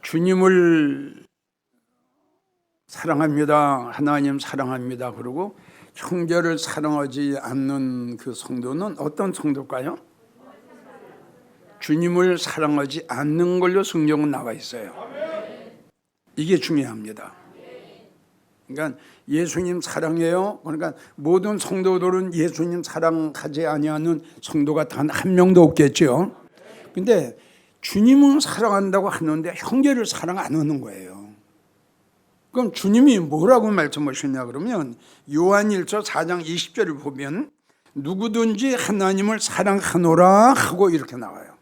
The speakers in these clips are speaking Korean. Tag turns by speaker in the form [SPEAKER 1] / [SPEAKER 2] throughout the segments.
[SPEAKER 1] 주님을 사랑합니다. 하나님 사랑합니다. 그리고 형제를 사랑하지 않는 그 성도는 어떤 성도일까요? 주님을 사랑하지 않는 걸로 성경은 나와 있어요. 이게 중요합니다. 그러니까 예수님 사랑해요. 그러니까 모든 성도들은 예수님 사랑하지 아니하는 성도가 단 한 명도 없겠죠. 근데 주님은 사랑한다고 하는데 형제를 사랑 안 하는 거예요. 그럼 주님이 뭐라고 말씀하셨냐 그러면 요한일서 4장 20절을 보면 누구든지 하나님을 사랑하노라 하고 이렇게 나와요.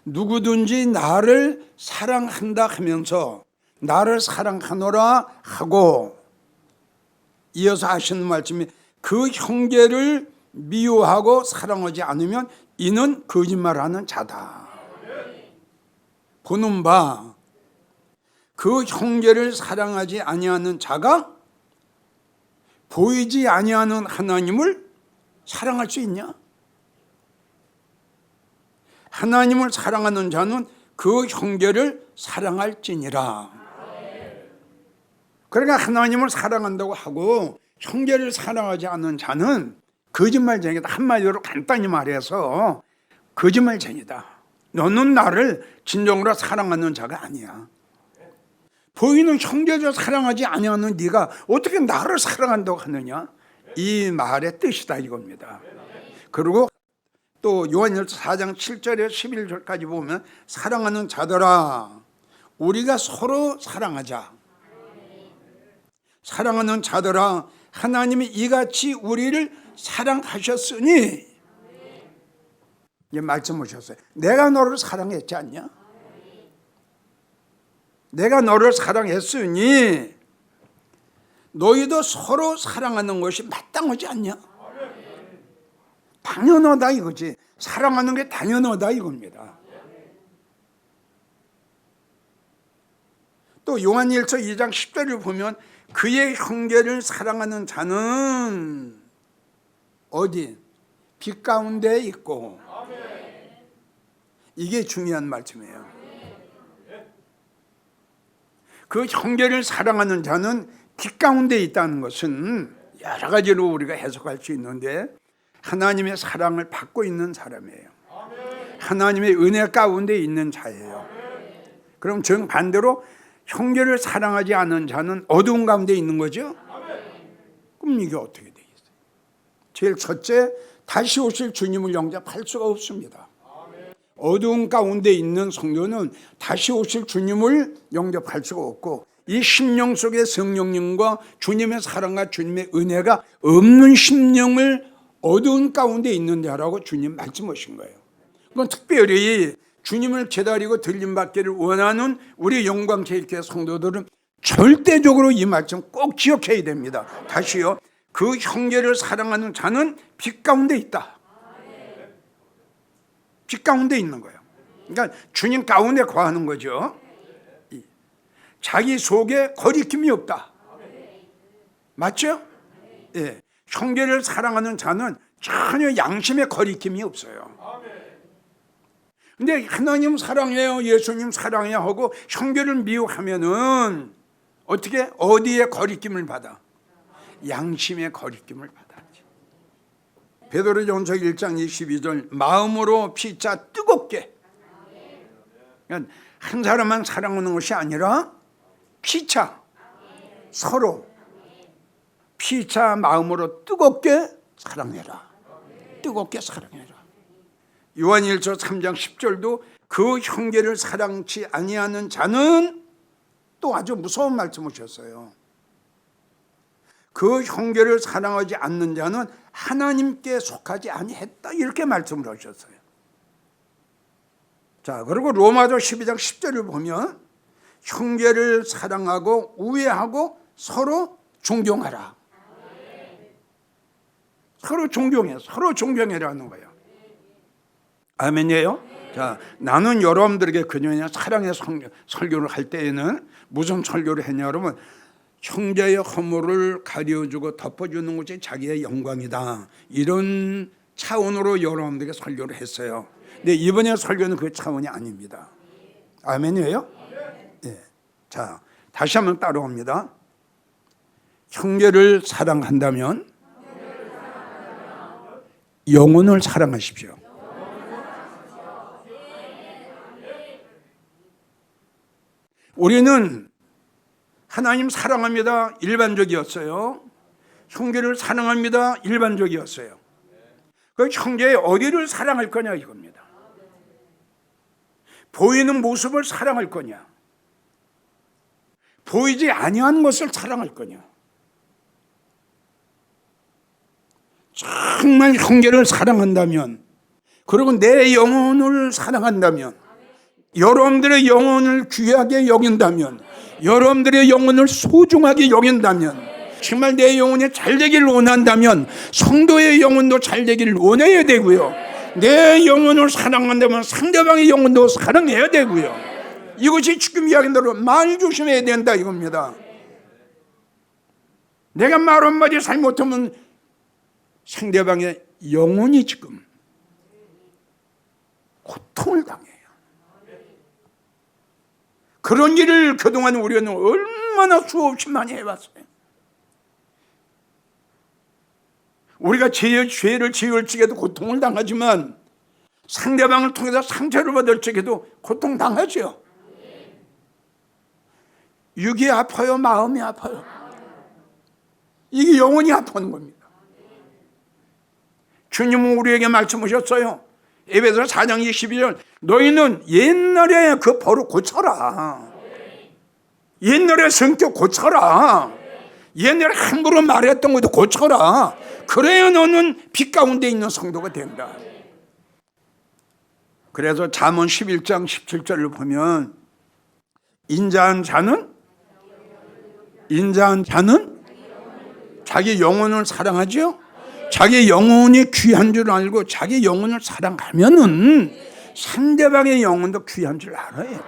[SPEAKER 1] 누구든지 나를 사랑한다 하면서 나를 사랑하노라 하고 이어서 하시는 말씀이 그 형제를 미워하고 사랑하지 않으면 이는 거짓말하는 자다. 보는 바 그 형제를 사랑하지 아니하는 자가 보이지 아니하는 하나님을 사랑할 수 있냐? 하나님을 사랑하는 자는 그 형제를 사랑할지니라. 그러니까 하나님을 사랑한다고 하고 형제를 사랑하지 않는 자는 거짓말쟁이다. 한마디로 간단히 말해서 거짓말쟁이다. 너는 나를 진정으로 사랑하는 자가 아니야. 보이는 형제를 사랑하지 아니하는 네가 어떻게 나를 사랑한다고 하느냐? 이 말의 뜻이다 이겁니다. 그리고 또 요한일서 4장 7절에 11절까지 보면 사랑하는 자들아 우리가 서로 사랑하자. 사랑하는 자들아 하나님이 이같이 우리를 사랑하셨으니 이제 말씀하셨어요. 내가 너를 사랑했지 않냐? 내가 너를 사랑했으니 너희도 서로 사랑하는 것이 마땅하지 않냐? 당연하다 이거지. 사랑하는 게 당연하다 이겁니다. 또 요한일서 2장 10절을 보면 그의 형제를 사랑하는 자는 어디? 빛 가운데 있고. 이게 중요한 말씀이에요. 그 형제를 사랑하는 자는 빛 가운데 있다는 것은 여러 가지로 우리가 해석할 수 있는데 하나님의 사랑을 받고 있는 사람이에요. 하나님의 은혜 가운데 있는 자예요. 그럼 정반대로 형제를 사랑하지 않는 자는 어두운 가운데 있는 거죠? 그럼 이게 어떻게 되겠어요? 제일 첫째, 다시 오실 주님을 영접할 수가 없습니다. 어두운 가운데 있는 성도는 다시 오실 주님을 영접할 수가 없고 이 심령 속에 성령님과 주님의 사랑과 주님의 은혜가 없는 심령을 어두운 가운데 있는 자라고 주님 말씀하신 거예요. 그건 특별히 주님을 기다리고 들림받기를 원하는 우리 영광제일교회 성도들은 절대적으로 이 말씀 꼭 기억해야 됩니다. 다시요. 그 형제를 사랑하는 자는 빛 가운데 있다. 빛 가운데 있는 거예요. 그러니까 주님 가운데 거하는 거죠. 자기 속에 거리낌이 없다. 맞죠? 예. 형제를 사랑하는 자는 전혀 양심에 거리낌이 없어요. 근데 하나님 사랑해요, 예수님 사랑해요 하고 형제를 미워하면은 어떻게? 어디에 거리낌을 받아? 양심의 거리낌을 받아. 베드로전서 1장 22절 마음으로 피차 뜨겁게. 그러니까 한 사람만 사랑하는 것이 아니라 피차 서로 피차 마음으로 뜨겁게 사랑해라. 뜨겁게 사랑해라. 요한일서 3장 10절도 그 형제를 사랑치 아니하는 자는 또 아주 무서운 말씀하셨어요. 그 형제를 사랑하지 않는 자는 하나님께 속하지 아니했다 이렇게 말씀을 하셨어요. 자, 그리고 로마서 12장 10절을 보면 형제를 사랑하고 우애하고 서로 존경하라. 서로 존경해, 서로 존경해라는 거예요. 아멘이에요? 자, 나는 여러분들에게 그녀냐 사랑의 설교를 할 때에는 무슨 설교를 했냐 그러면 형제의 허물을 가려주고 덮어주는 것이 자기의 영광이다. 이런 차원으로 여러분들에게 설교를 했어요. 근데 이번에 설교는 그 차원이 아닙니다. 아멘이에요? 예. 자, 다시 한번 따라옵니다. 형제를 사랑한다면 영혼을 사랑하십시오. 우리는 하나님 사랑합니다 일반적이었어요. 형제를 사랑합니다 일반적이었어요. 그 형제의 어디를 사랑할 거냐 이겁니다. 보이는 모습을 사랑할 거냐, 보이지 아니한 것을 사랑할 거냐. 정말 형제를 사랑한다면, 그리고 내 영혼을 사랑한다면, 여러분들의 영혼을 귀하게 여긴다면, 여러분들의 영혼을 소중하게 여긴다면, 정말 내 영혼이 잘 되기를 원한다면 성도의 영혼도 잘 되기를 원해야 되고요, 내 영혼을 사랑한다면 상대방의 영혼도 사랑해야 되고요. 이것이 지금 이야기한 대로 말 조심해야 된다 이겁니다. 내가 말 한마디 잘못하면 상대방의 영혼이 지금 고통을 당해요. 그런 일을 그동안 우리는 얼마나 수없이 많이 해왔어요. 우리가 죄를 지을 적에도 고통을 당하지만 상대방을 통해서 상처를 받을 적에도 고통당하죠. 육이 아파요, 마음이 아파요. 이게 영혼이 아파하는 겁니다. 주님은 우리에게 말씀하셨어요. 에베소 4장 22절, 너희는 옛날에 그 버릇 고쳐라. 옛날에 성격 고쳐라. 옛날에 함부로 말했던 것도 고쳐라. 그래야 너는 빛 가운데 있는 성도가 된다. 그래서 잠언 11장 17절을 보면 인자한 자는 자기 영혼을 사랑하죠. 자기 영혼이 귀한 줄 알고 자기 영혼을 사랑하면은 상대방의 영혼도 귀한 줄 알아야 돼.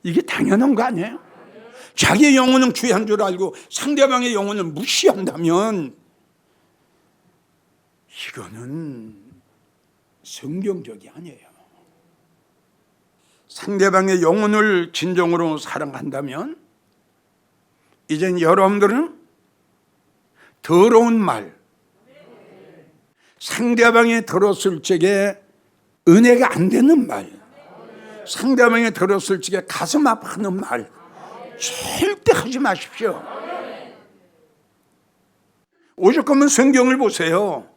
[SPEAKER 1] 이게 당연한 거 아니에요? 자기 영혼은 귀한 줄 알고 상대방의 영혼을 무시한다면 이거는 성경적이 아니에요. 상대방의 영혼을 진정으로 사랑한다면 이젠 여러분들은 더러운 말, 상대방이 들었을 적에 은혜가 안 되는 말, 상대방이 들었을 적에 가슴 아파하는 말 절대 하지 마십시오. 오실 거면 성경을 보세요.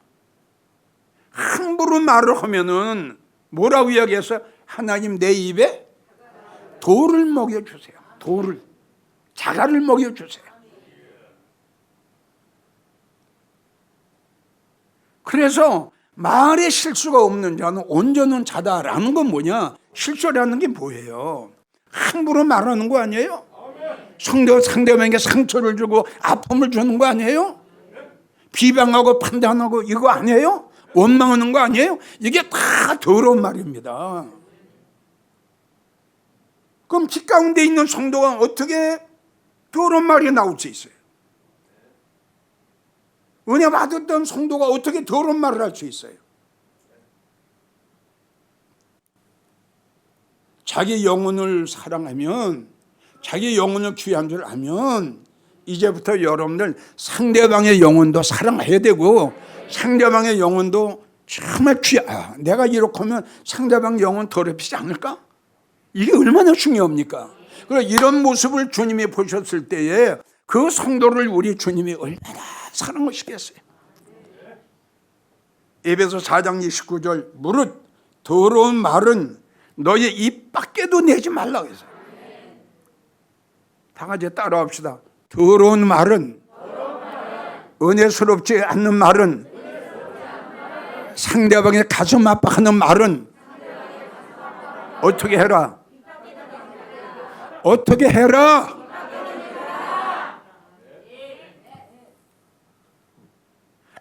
[SPEAKER 1] 함부로 말을 하면은 뭐라고 이야기해서 하나님 내 입에 돌을 먹여주세요. 돌을, 자갈을 먹여주세요. 그래서 말에 실수가 없는 자는 온전한 자다라는 건 뭐냐? 실수라는 게 뭐예요? 함부로 말하는 거 아니에요? 상대방에게 상처를 주고 아픔을 주는 거 아니에요? 비방하고 판단하고 이거 아니에요? 원망하는 거 아니에요? 이게 다 더러운 말입니다. 그럼 집 가운데 있는 성도가 어떻게 더러운 말이 나올 수 있어요? 은혜 받았던 성도가 어떻게 더러운 말을 할 수 있어요? 자기 영혼을 사랑하면, 자기 영혼을 귀한 줄 알면 이제부터 여러분들 상대방의 영혼도 사랑해야 되고 상대방의 영혼도 정말 내가 이렇게 하면 상대방 영혼 더럽히지 않을까? 이게 얼마나 중요합니까? 그래서 이런 모습을 주님이 보셨을 때에 그 성도를 우리 주님이 얼마나 사랑하시겠어요? 에베소 4장 29절, 무릇 더러운 말은 너의 입 밖에도 내지 말라고 했어요. 다 같이 따라합시다. 더러운 말은, 은혜스럽지 않는 말은, 상대방의 가슴 아파하는 말은 어떻게 해라? 어떻게 해라?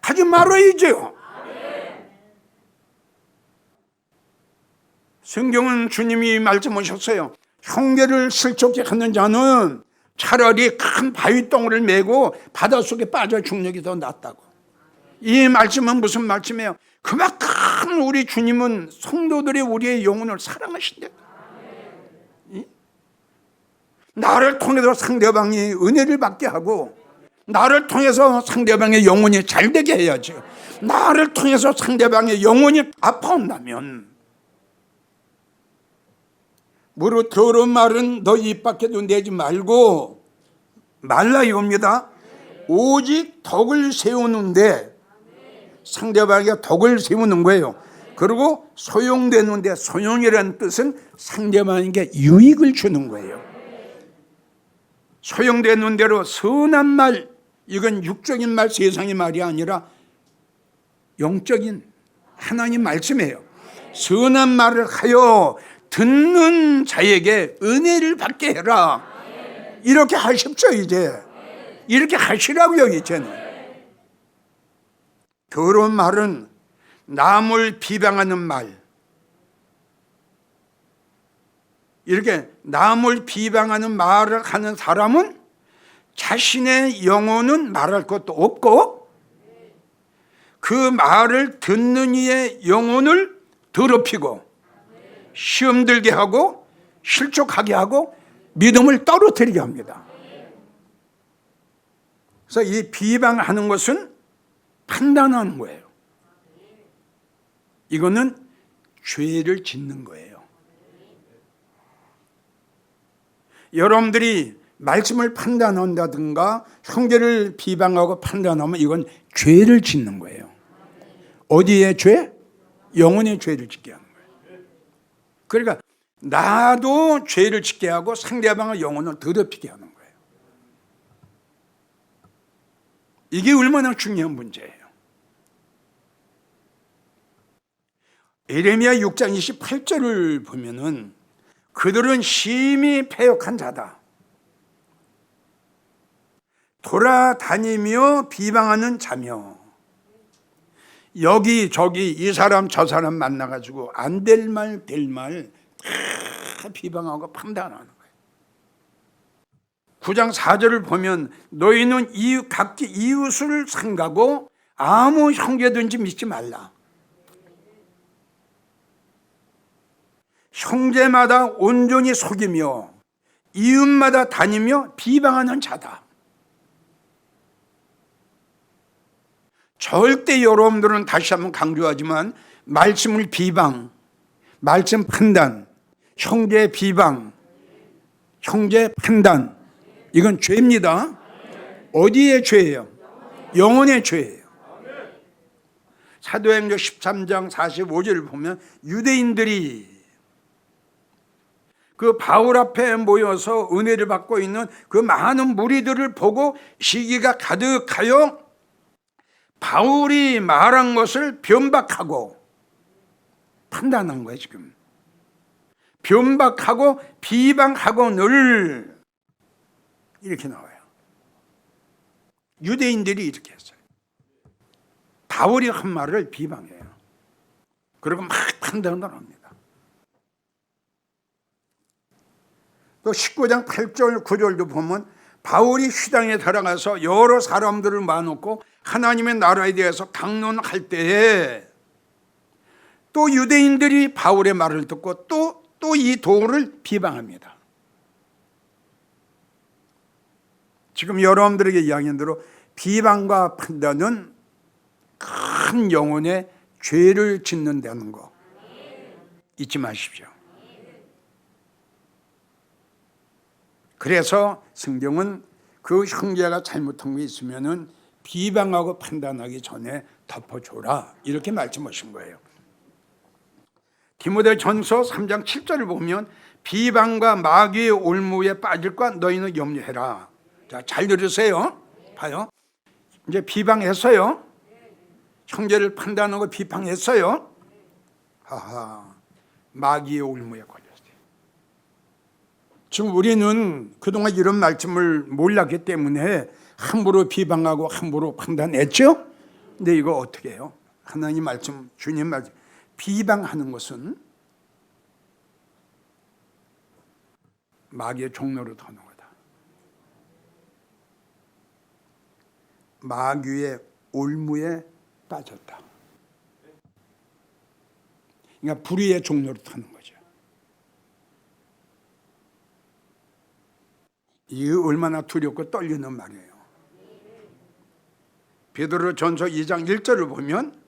[SPEAKER 1] 하지 말아야죠. 성경은 주님이 말씀하셨어요. 형제를 슬쩍게 하는 자는 차라리 큰 바위덩어리를 메고 바닷속에 빠져 죽는 게 더 낫다고. 이 말씀은 무슨 말씀이에요? 그만큼 참 우리 주님은 성도들이 우리의 영혼을 사랑하신대. 나를 통해서 상대방이 은혜를 받게 하고, 나를 통해서 상대방의 영혼이 잘 되게 해야지. 나를 통해서 상대방의 영혼이 아파온다면, 무릇 더러운 말은 너 입 밖에도 내지 말고 말라 이겁니다. 오직 덕을 세우는데, 상대방에게 덕을 세우는 거예요. 그리고 소용되는데, 소용이라는 뜻은 상대방에게 유익을 주는 거예요. 소용되는 대로 선한 말, 이건 육적인 말, 세상의 말이 아니라 영적인 하나님 말씀이에요. 선한 말을 하여 듣는 자에게 은혜를 받게 해라. 이렇게 하십시오. 이제 이렇게 하시라고요. 이제는 더러운 말은 남을 비방하는 말, 이렇게 남을 비방하는 말을 하는 사람은 자신의 영혼은 말할 것도 없고, 그 말을 듣는 이의 영혼을 더럽히고 시험 들게 하고 실족하게 하고 믿음을 떨어뜨리게 합니다. 그래서 이 비방하는 것은 판단하는 거예요. 이거는 죄를 짓는 거예요. 여러분들이 말씀을 판단한다든가 형제를 비방하고 판단하면 이건 죄를 짓는 거예요. 어디에 죄? 영혼의 죄를 짓게 하는 거예요. 그러니까 나도 죄를 짓게 하고 상대방의 영혼을 더럽히게 하는 거예요. 이게 얼마나 중요한 문제예요. 예레미야 6장 28절을 보면은 그들은 심히 패역한 자다. 돌아다니며 비방하는 자며, 여기저기 이 사람 저 사람 만나가지고 안 될 말 될 말 다 비방하고 판단하는 거예요. 9장 4절을 보면 너희는 각기 이웃을 상가고 아무 형제든지 믿지 말라. 형제마다 온전히 속이며 이웃마다 다니며 비방하는 자다. 절대 여러분들은 다시 한번 강조하지만 말씀을 비방, 말씀 판단, 형제 비방, 형제 판단, 이건 죄입니다. 어디의 죄예요? 영혼의 죄예요. 사도행전 13장 45절을 보면 유대인들이 그 바울 앞에 모여서 은혜를 받고 있는 그 많은 무리들을 보고 시기가 가득하여 바울이 말한 것을 변박하고 판단한 거예요. 지금 변박하고 비방하고 늘 이렇게 나와요. 유대인들이 이렇게 했어요. 바울이 한 말을 비방해요. 그리고 막 판단을 합니다. 또 19장 8절 9절도 보면 바울이 휘당에 들어가서 여러 사람들을 모아놓고 하나님의 나라에 대해서 강론할 때에 또 유대인들이 바울의 말을 듣고 또 이 도를 비방합니다. 지금 여러분들에게 이야기한 대로 비방과 판단은 큰 영혼의 죄를 짓는다는 거 잊지 마십시오. 그래서 성경은 그 형제가 잘못한 게 있으면은 비방하고 판단하기 전에 덮어줘라 이렇게 말씀하신 거예요. 디모데전서 3장 7절을 보면 비방과 마귀의 올무에 빠질까 너희는 염려해라. 자, 잘 들으세요. 봐요. 이제 비방했어요. 형제를 판단하고 비방했어요. 하하, 마귀의 올무에 걸렸어요. 지금 우리는 그동안 이런 말씀을 몰랐기 때문에 함부로 비방하고 함부로 판단했죠. 근데 이거 어떻게 해요? 하나님 말씀, 주님 말씀, 비방하는 것은 마귀의 종로로 터는 거다. 마귀의 올무에 빠졌다. 그러니까 불의의 종로로 타는 거죠. 이게 얼마나 두렵고 떨리는 말이에요. 베드로전서 2장 1절을 보면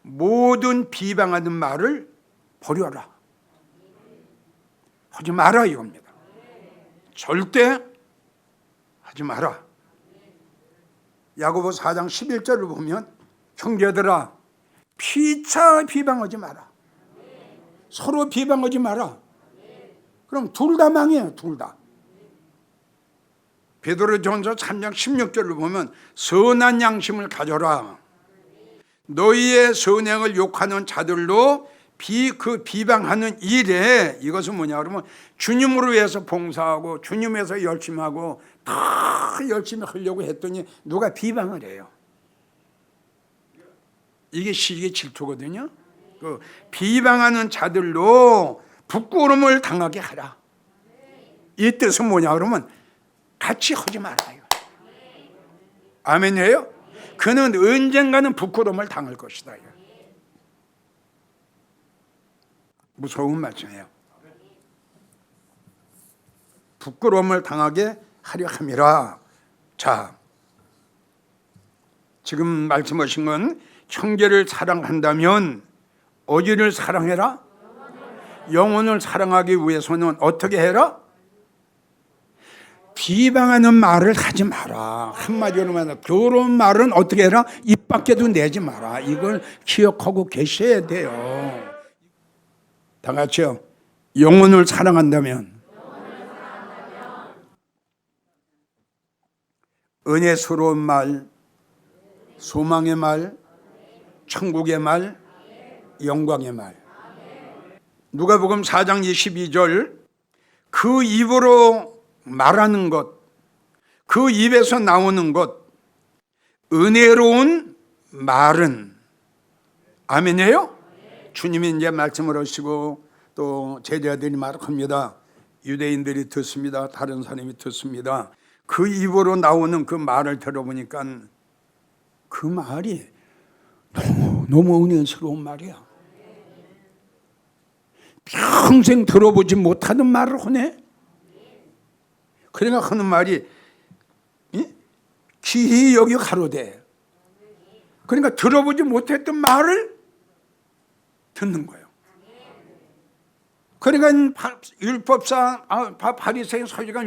[SPEAKER 1] 모든 비방하는 말을 버려라. 하지 마라 이겁니다. 절대 하지 마라. 야고보 4장 11절을 보면 형제들아 피차 비방하지 마라. 서로 비방하지 마라. 그럼 둘 다 망해요. 둘 다. 베드로전서 3장 16절을 보면 선한 양심을 가져라. 너희의 선행을 욕하는 자들로 비방하는 일에 이것은 뭐냐 그러면 주님으로 위해서 봉사하고 주님에서 열심히 하고 다 열심히 하려고 했더니 누가 비방을 해요. 이게 시기의 질투거든요. 그 비방하는 자들로 부끄러움을 당하게 하라. 이 뜻은 뭐냐 그러면 같이 하지 말아요. 아멘이에요? 그는 언젠가는 부끄러움을 당할 것이다. 무서운 말씀이에요. 부끄러움을 당하게 하려 함이라. 자, 지금 말씀하신 건 형제를 사랑한다면 어디를 사랑해라? 영혼을 사랑하기 위해서는 어떻게 해라? 비방하는 말을 하지 마라. 한마디로 말하면 그런 말은 어떻게 해라? 입 밖에도 내지 마라. 이걸 기억하고 계셔야 돼요. 다 같이요. 영혼을 사랑한다면 은혜스러운 말, 소망의 말, 천국의 말, 영광의 말. 누가복음 4장 22절 그 입으로 말하는 것, 그 입에서 나오는 것, 은혜로운 말은 아멘이에요? 주님이 이제 말씀을 하시고 또 제자들이 말합니다. 유대인들이 듣습니다. 다른 사람이 듣습니다. 그 입으로 나오는 그 말을 들어보니까 그 말이 너무 은혜스러운 말이야. 평생 들어보지 못하는 말을 하네. 그러니까 하는 말이 기히 여기 가로되. 그러니까 들어보지 못했던 말을 듣는 거예요. 그러니까 율법사 바리새인 설교가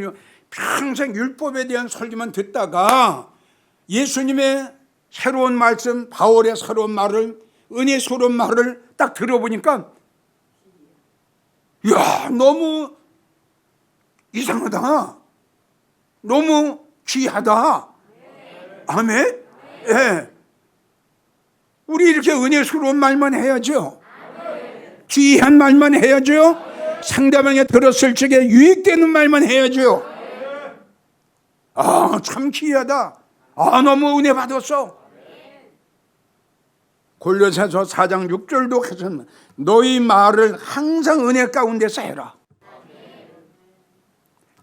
[SPEAKER 1] 평생 율법에 대한 설교만 듣다가 예수님의 새로운 말씀, 바울의 새로운 말을, 은혜스러운 말을 딱 들어보니까 이야, 너무 이상하다. 너무 귀하다. 아멘? 예. 우리 이렇게 은혜스러운 말만 해야죠. 귀한 말만 해야죠. 상대방이 들었을 적에 유익되는 말만 해야죠. 아, 참 귀하다. 아, 너무 은혜 받았어. 골로새서 4장 6절도 하셨나. 너희 말을 항상 은혜 가운데서 해라.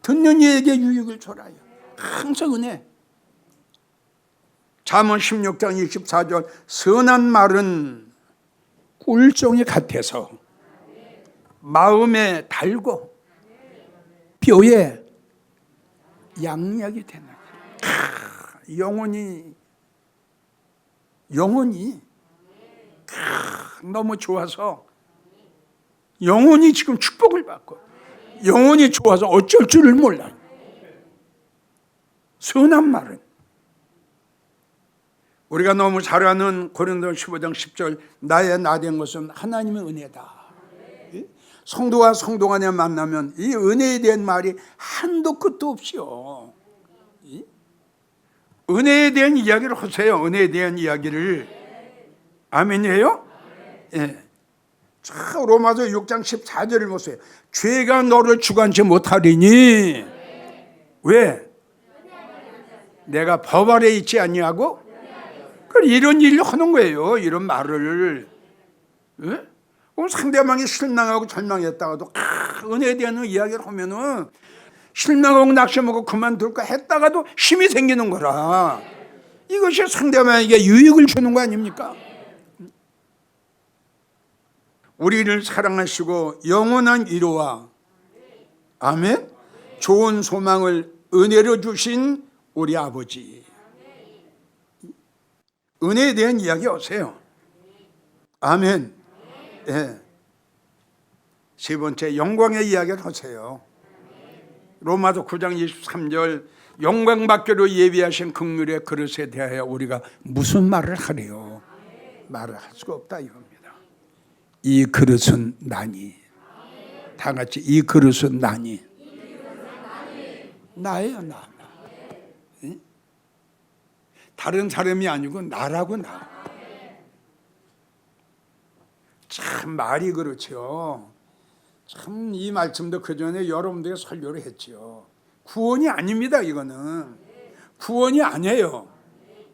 [SPEAKER 1] 듣는 이에게 유익을 줘라. 항상 은혜. 잠언 16장 24절 선한 말은 꿀종이 같아서 마음에 달고 뼈에 양약이 되는 영혼이 너무 좋아서 영혼이 지금 축복을 받고 영혼이 좋아서 어쩔 줄을 몰라요. 선한 말은 우리가 너무 잘 아는 고린도 15장 10절 나의 나된 것은 하나님의 은혜다. 성도와 성도 간에 만나면 이 은혜에 대한 말이 한도 끝도 없이요. 은혜에 대한 이야기를 하세요. 은혜에 대한 이야기를. 아멘이에요? 예. 자, 로마서 6장 14절을 보세요. 죄가 너를 주관치 못하리니 왜? 내가 법 아래 있지 아니하고? 이런 일을 하는 거예요. 이런 말을. 예? 그럼 상대방이 실망하고 절망했다가도 은혜에 대한 이야기를 하면은 실망하고 낙심하고 그만둘까 했다가도 힘이 생기는 거라. 이것이 상대방에게 유익을 주는 거 아닙니까? 우리를 사랑하시고 영원한 위로와 아멘 좋은 소망을 은혜로 주신 우리 아버지. 은혜에 대한 이야기 오세요. 아멘. 예. 세 번째 영광의 이야기를 하세요. 로마서 9장 23절 영광 받기로 예비하신 긍휼의 그릇에 대하여 우리가 무슨 말을 하래요? 말을 할 수가 없다 이겁니다. 이 그릇은 나니. 다 같이 이 그릇은 나니. 나예요, 나. 다른 사람이 아니고 나라고 나. 참 말이 그렇죠. 참 이 말씀도 그 전에 여러분들에게 설교를 했죠. 구원이 아닙니다. 이거는 구원이 아니에요.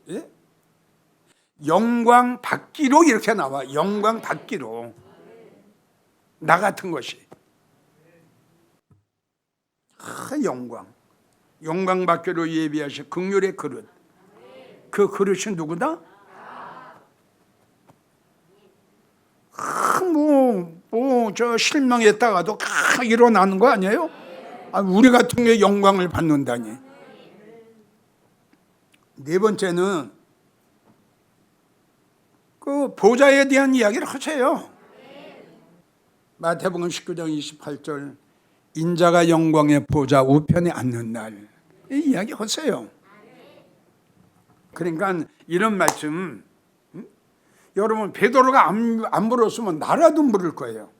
[SPEAKER 1] 예? 영광 받기로 이렇게 나와. 영광 받기로 나 같은 것이 영광 받기로 예비하신 긍휼의 그릇. 그 그릇이 누구다? 저 실망했다가도 일어나는 거 아니에요? 우리 같은 게 영광을 받는다니. 네 번째는 그 보좌에 대한 이야기를 하세요. 마태복음 19장 28절 인자가 영광의 보좌 우편에 앉는 날, 이 이야기 하세요. 그러니까 이런 말씀, 여러분 베드로가 안 물었으면 나라도 물을 거예요.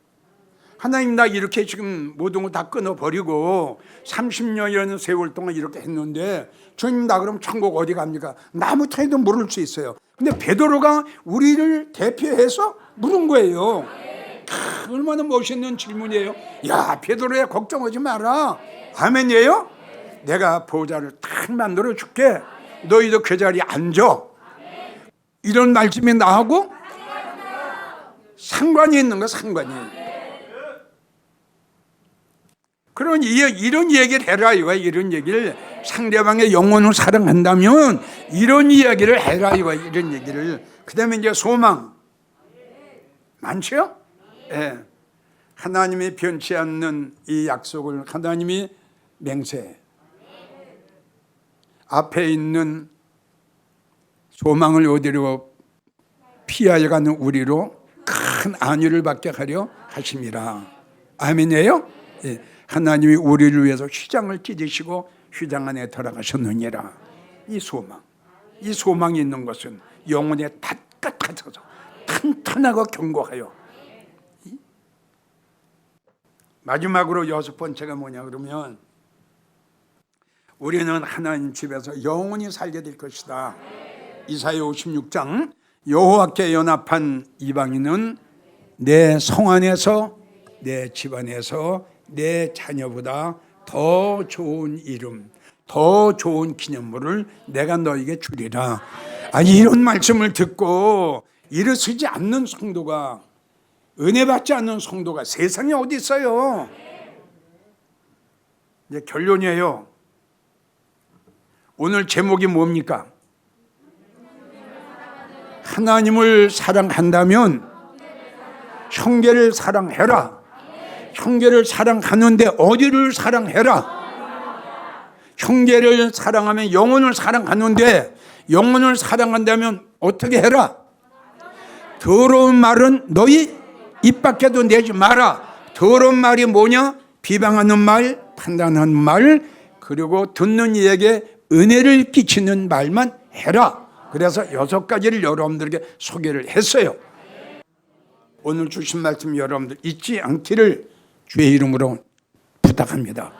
[SPEAKER 1] 하나님 나 이렇게 지금 모든 거 다 끊어버리고 30년이라는 세월 동안 이렇게 했는데 주님 나 그럼 천국 어디 갑니까? 나무터에도 물을 수 있어요. 근데 베드로가 우리를 대표해서 물은 거예요. 얼마나 멋있는 질문이에요. 야 베드로야 걱정하지 마라. 아멘이에요? 내가 보좌를 탁 만들어 줄게. 너희도 그 자리에 앉아. 이런 말씀이 나하고 상관이 있는 거 상관이. 그런 이런 얘기를 해라 이거야. 이런 얘기를 상대방의 영혼을 사랑한다면 이런 이야기를 해라 이거야. 이런 얘기를. 그다음에 이제 소망 많죠? 예. 하나님이 변치 않는 이 약속을 하나님이 맹세. 앞에 있는 소망을 어디로 피하여 가는 우리로 큰 안위를 받게 하려 하심이라. 아멘이에요? 예. 하나님이 우리를 위해서 휘장을 찢으시고 휘장 안에 들어가셨느니라. 이 소망이 있는 것은 영혼에 닿아서 탄탄하고 견고하여. 마지막으로 여섯 번째가 뭐냐 그러면 우리는 하나님 집에서 영원히 살게 될 것이다. 이사야 56장 여호와께 연합한 이방인은 내 성 안에서 내 집안에서 내 자녀보다 더 좋은 이름, 더 좋은 기념물을 내가 너에게 주리라. 이런 말씀을 듣고 일어서지 않는 성도가, 은혜 받지 않는 성도가 세상에 어디 있어요? 이제 결론이에요. 오늘 제목이 뭡니까? 하나님을 사랑한다면 형제를 사랑해라. 형제를 사랑하는데 어디를 사랑해라. 형제를 사랑하면 영혼을 사랑하는데 영혼을 사랑한다면 어떻게 해라. 더러운 말은 너희 입 밖에도 내지 마라. 더러운 말이 뭐냐? 비방하는 말, 판단하는 말, 그리고 듣는 이에게 은혜를 끼치는 말만 해라. 그래서 6가지를 여러분들에게 소개를 했어요. 오늘 주신 말씀 여러분들 잊지 않기를 주의 이름으로 부탁합니다.